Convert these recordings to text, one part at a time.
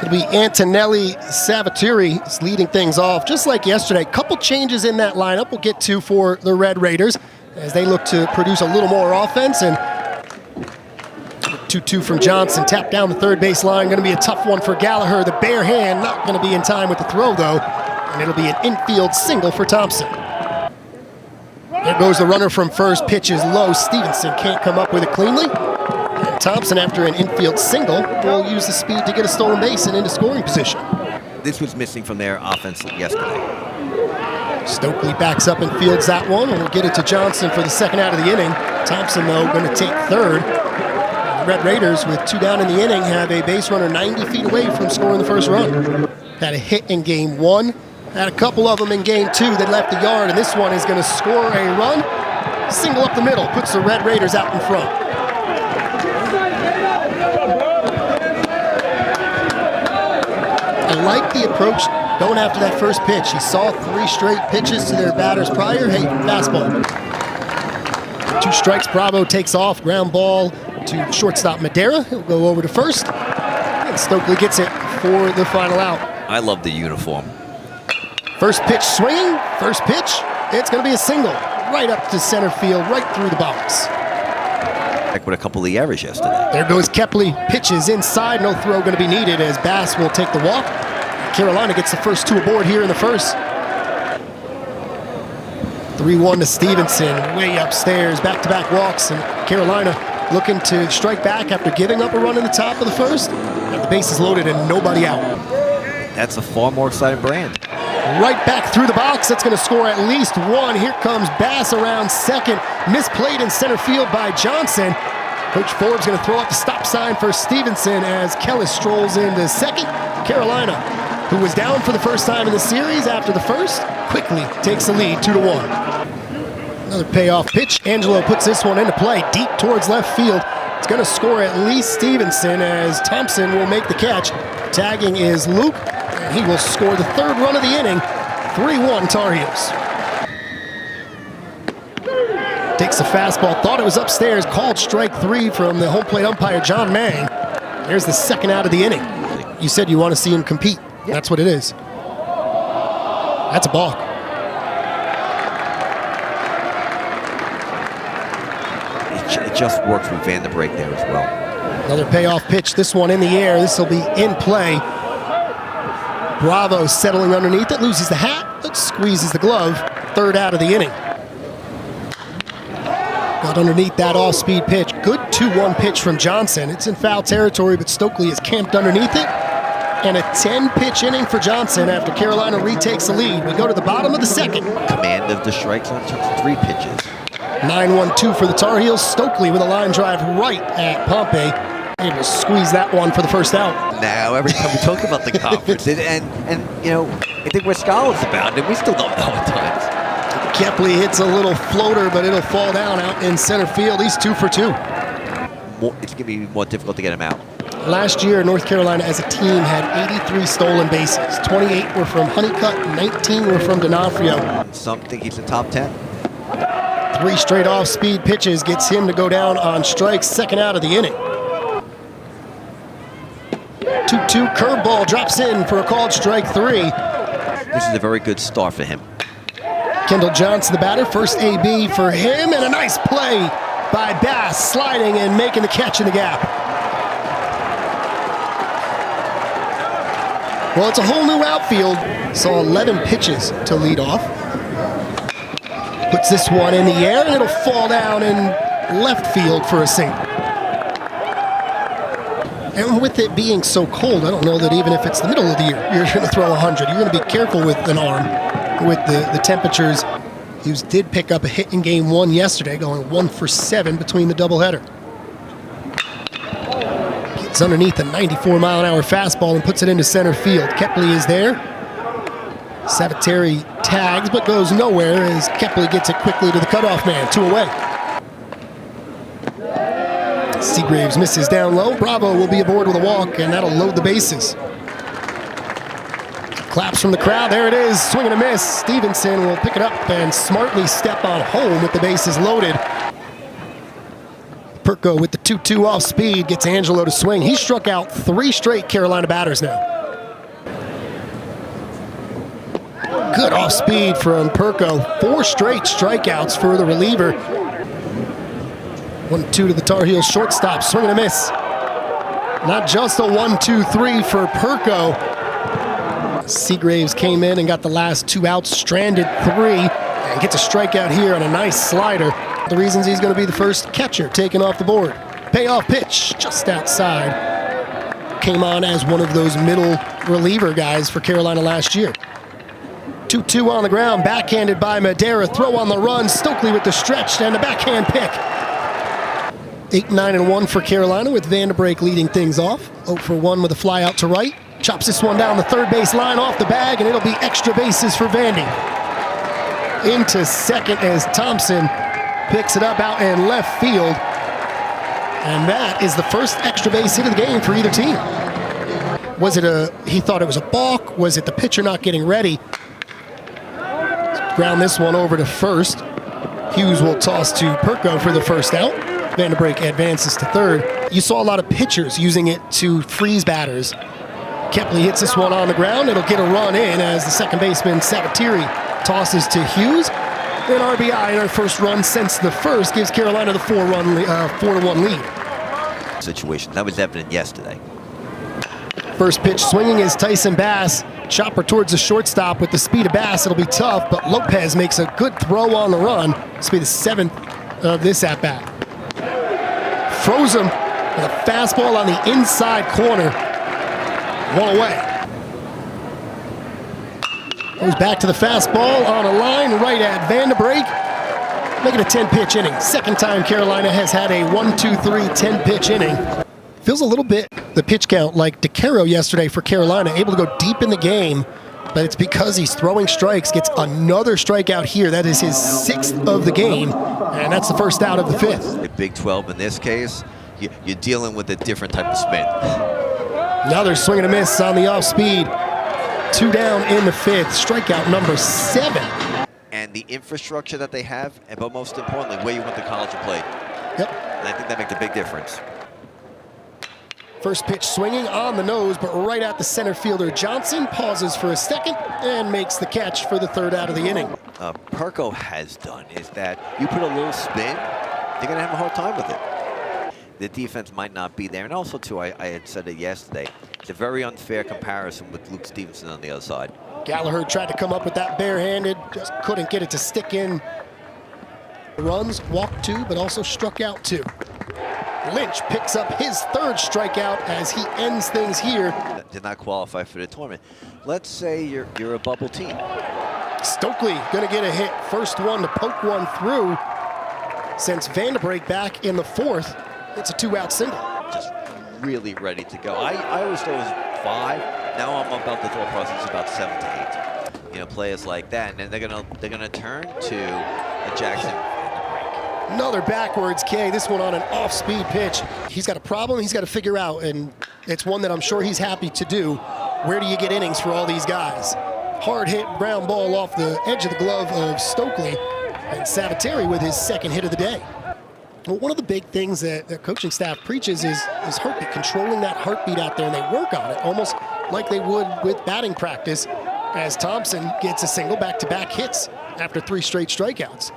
It'll be Antonelli Savatiri is leading things off, just like yesterday. Couple changes in that lineup we'll get to for the Red Raiders as they look to produce a little more offense. And 2-2 from Johnson, tapped down the third base line. Going to be a tough one for Gallagher. The bare hand not going to be in time with the throw, though. And it'll be an infield single for Thompson. There goes the runner from first. Pitch is low. Stevenson can't come up with it cleanly. And Thompson, after an infield single, will use the speed to get a stolen base and into scoring position. This was missing from their offense yesterday. Stokely backs up and fields that one, and we'll get it to Johnson for the second out of the inning. Thompson, though, going to take third. The Red Raiders, with 2 down in the inning, have a base runner 90 feet away from scoring the first run. Had a hit in game 1. Had a couple of them in game 2 that left the yard, and this one is going to score a run. Single up the middle, puts the Red Raiders out in front. I like the approach going after that first pitch. He saw 3 straight pitches to their batters prior. Hey, fastball. 2 strikes, Bravo takes off, ground ball to shortstop Madera. He'll go over to first, and Stokely gets it for the final out. I love the uniform. First pitch swinging, first pitch, it's going to be a single. Right up to center field, right through the box. Like with a couple of errors yesterday. There goes Kepley, pitches inside, no throw going to be needed as Bass will take the walk. Carolina gets the first 2 aboard here in the first. 3-1 to Stevenson, way upstairs, back-to-back walks, and Carolina looking to strike back after giving up a run in the top of the first. And the base is loaded and nobody out. That's a far more exciting brand. Right back through the box, that's going to score at least 1. Here comes Bass around second, misplayed in center field by Johnson. Coach Forbes going to throw up the stop sign for Stevenson as Kellis strolls into second. Carolina, who was down for the first time in the series after the first, quickly takes the lead 2-1. Another payoff pitch. Angelo puts this one into play deep towards left field. It's going to score at least Stevenson as Thompson will make the catch. Tagging is Luke, and he will score the 3rd run of the inning. 3-1 Tar Heels. Takes a fastball, thought it was upstairs, called strike 3 from the home plate umpire John Mang. There's the second out of the inning. You said you want to see him compete. Yep. That's what it is. That's a balk. It just works with Van der Break there as well. Another payoff pitch, this one in the air. This will be in play. Bravo settling underneath it, loses the hat, but squeezes the glove. 3rd out of the inning. Got underneath that off-speed pitch. Good 2-1 pitch from Johnson. It's in foul territory, but Stokely is camped underneath it. And a 10-pitch inning for Johnson after Carolina retakes the lead. We go to the bottom of the second. Command of the strikes on 3 pitches. 9-1-2 for the Tar Heels. Stokely with a line drive right at Pompey. Able to squeeze that one for the first out. Now, every time we talk about the conference, and you know, I think we're scholars about it, we still don't know at times. Kepley hits a little floater, but it'll fall down out in center field. He's 2 for 2. It's going to be more difficult to get him out. Last year, North Carolina as a team had 83 stolen bases. 28 were from Honeycutt, 19 were from D'Onofrio. Some think he's in top 10. 3 straight off-speed pitches gets him to go down on strikes. Second out of the inning. 2-2 curveball drops in for a called strike 3. This is a very good start for him. Kendall Johnson, the batter, first AB for him, and a nice play by Bass, sliding and making the catch in the gap. Well, it's a whole new outfield. Saw 11 pitches to lead off. Puts this one in the air, and it'll fall down in left field for a single. And with it being so cold, I don't know that even if it's the middle of the year, you're going to throw 100. You're going to be careful with an arm with the temperatures. Hughes did pick up a hit in game 1 yesterday, going 1 for 7 between the doubleheader. Gets underneath a 94-mile-an-hour fastball and puts it into center field. Kepley is there. Savatiri tags but goes nowhere as Kepley gets it quickly to the cutoff man. 2 away. Seagraves misses down low. Bravo will be aboard with a walk, and that'll load the bases. Claps from the crowd. There it is. Swing and a miss. Stevenson will pick it up and smartly step on home with the bases loaded. Perko with the 2-2 off speed gets Angelo to swing. He struck out 3 straight Carolina batters now. Good off speed from Perko. 4 straight strikeouts for the reliever. 1-2 to the Tar Heels shortstop. Swing and a miss. Not just a 1-2-3 for Perko. Seagraves came in and got the last 2 outs, stranded 3, and gets a strikeout here on a nice slider. The reasons he's going to be the first catcher taken off the board. Payoff pitch just outside. Came on as one of those middle reliever guys for Carolina last year. 2-2 on the ground, backhanded by Madera. Throw on the run. Stokely with the stretch and the backhand pick. 8-9-1 for Carolina with Vanderbrake leading things off. 0-for-1 with a fly out to right. Chops this one down the third base line off the bag, and it'll be extra bases for Vandy. Into second as Thompson picks it up out in left field. And that is the first extra base hit of the game for either team. Was it he thought it was a balk? Was it the pitcher not getting ready? Ground this one over to first. Hughes will toss to Perko for the first out. Vanderbrake advances to third. You saw a lot of pitchers using it to freeze batters. Kepley hits this one on the ground. It'll get a run in as the second baseman Sabatiri tosses to Hughes. An RBI in our first run since the first gives Carolina the 4-1 lead. Situation that was evident yesterday. First pitch swinging is Tyson Bass. Chopper towards the shortstop with the speed of Bass. It'll be tough, but Lopez makes a good throw on the run. This will be the 7th of this at-bat. Froze him with a fastball on the inside corner. 1 away. Goes back to the fastball on a line right at Vanderbrake. Making a 10-pitch inning. Second time Carolina has had a 1-2-3 10-pitch inning. Feels a little bit, the pitch count, like DeCaro yesterday for Carolina. Able to go deep in the game, but it's because he's throwing strikes. Gets another strikeout here. That is his 6th of the game, and that's the first out of the 5th. The Big 12 in this case, you're dealing with a different type of spin. Now they're swinging a miss on the off speed. 2 down in the 5th. Strikeout number 7. And the infrastructure that they have, but most importantly, where you went to college and played. Yep. And I think that makes a big difference. First pitch swinging on the nose, but right at the center fielder. Johnson pauses for a second and makes the catch for the 3rd out of the inning. Perko has done is that you put a little spin, they're going to have a hard time with it. The defense might not be there. And also, too, I had said it yesterday, it's a very unfair comparison with Luke Stevenson on the other side. Gallagher tried to come up with that barehanded, just couldn't get it to stick in. Runs, walked 2, but also struck out 2. Lynch picks up his 3rd strikeout as he ends things here. Did not qualify for the tournament. Let's say you're a bubble team. Stokely gonna get a hit. First one to poke one through. Since Vanderbrake back in the 4th, it's a 2-out single. Just really ready to go. I always thought it was 5. Now I'm about the thought process about 7 to 8. You know, players like that, and then they're gonna turn to a Jackson. Another backwards K, this one on an off-speed pitch. He's got a problem he's got to figure out, and it's one that I'm sure he's happy to do. Where do you get innings for all these guys? Hard hit ground ball off the edge of the glove of Stokely, and Sabateri with his 2nd hit of the day. Well, one of the big things that the coaching staff preaches is heartbeat, controlling that heartbeat out there, and they work on it, almost like they would with batting practice, as Thompson gets a single back-to-back hits after 3 straight strikeouts.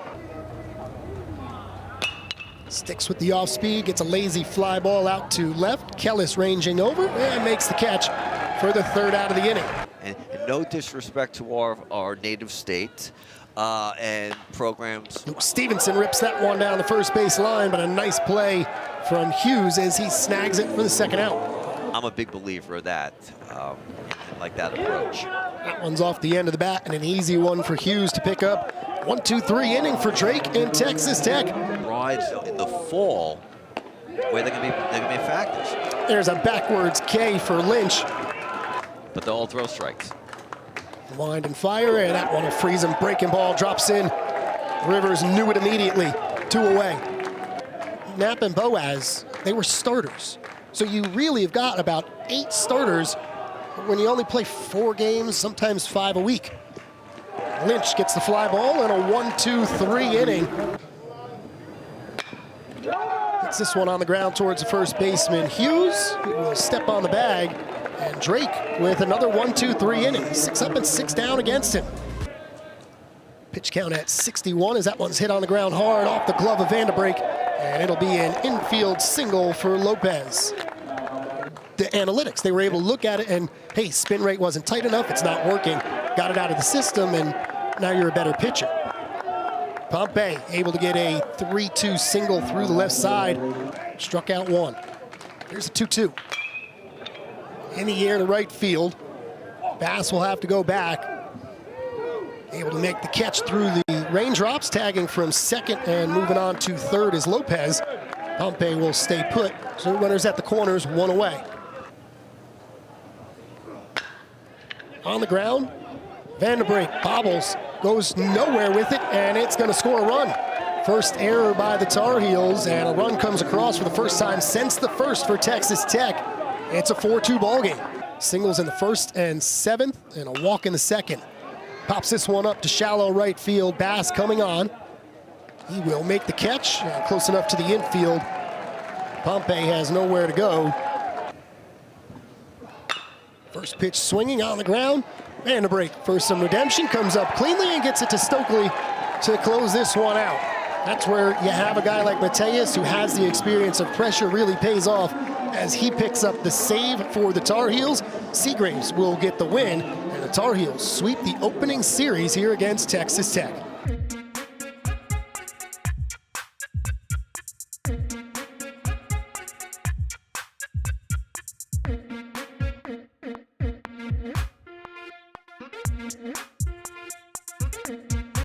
Sticks with the off speed, gets a lazy fly ball out to left. Kellis ranging over and makes the catch for the 3rd out of the inning. And no disrespect to our native state and programs. Stevenson rips that one down the first base line, but a nice play from Hughes as he snags it for the 2nd out. I'm a big believer of that, like that approach. That one's off the end of the bat and an easy one for Hughes to pick up. 1-2-3 inning for Drake and Texas Tech. Rides in the fall where they're gonna be factors. There's a backwards K for Lynch. But they'll all throw strikes. Wind and fire, and that one will freeze him. Breaking ball drops in. Rivers knew it immediately. 2 away. Knapp and Boaz, they were starters. So you really have got about 8 starters when you only play 4 games, sometimes 5 a week. Lynch gets the fly ball in a 1-2-3 inning. Takes this one on the ground towards the first baseman, Hughes, who will step on the bag. And Drake with another 1-2-3 inning. 6 up and 6 down against him. Pitch count at 61 as that one's hit on the ground hard off the glove of Vanderbrake. And it'll be an infield single for Lopez. The analytics, they were able to look at it and, hey, spin rate wasn't tight enough, it's not working. Got it out of the system, and now you're a better pitcher. Pompey able to get a 3-2 single through the left side. Struck out one. Here's a 2-2. In the air to right field. Bass will have to go back. Able to make the catch through the raindrops, tagging from second and moving on to third is Lopez. Pompey will stay put. So runners at the corners, one away. On the ground, Vanderbrake bobbles, goes nowhere with it, and it's going to score a run. First error by the Tar Heels, and a run comes across for the first time since the first for Texas Tech. It's a 4-2 ball game. Singles in the first and seventh, and a walk in the second. Pops this one up to shallow right field. Bass coming on. He will make the catch, close enough to the infield. Pompey has nowhere to go. First pitch swinging on the ground. Vanderbrake for some redemption, comes up cleanly and gets it to Stokely to close this one out. That's where you have a guy like Mateus who has the experience of pressure, really pays off as he picks up the save for the Tar Heels. Seagraves will get the win, and the Tar Heels sweep the opening series here against Texas Tech.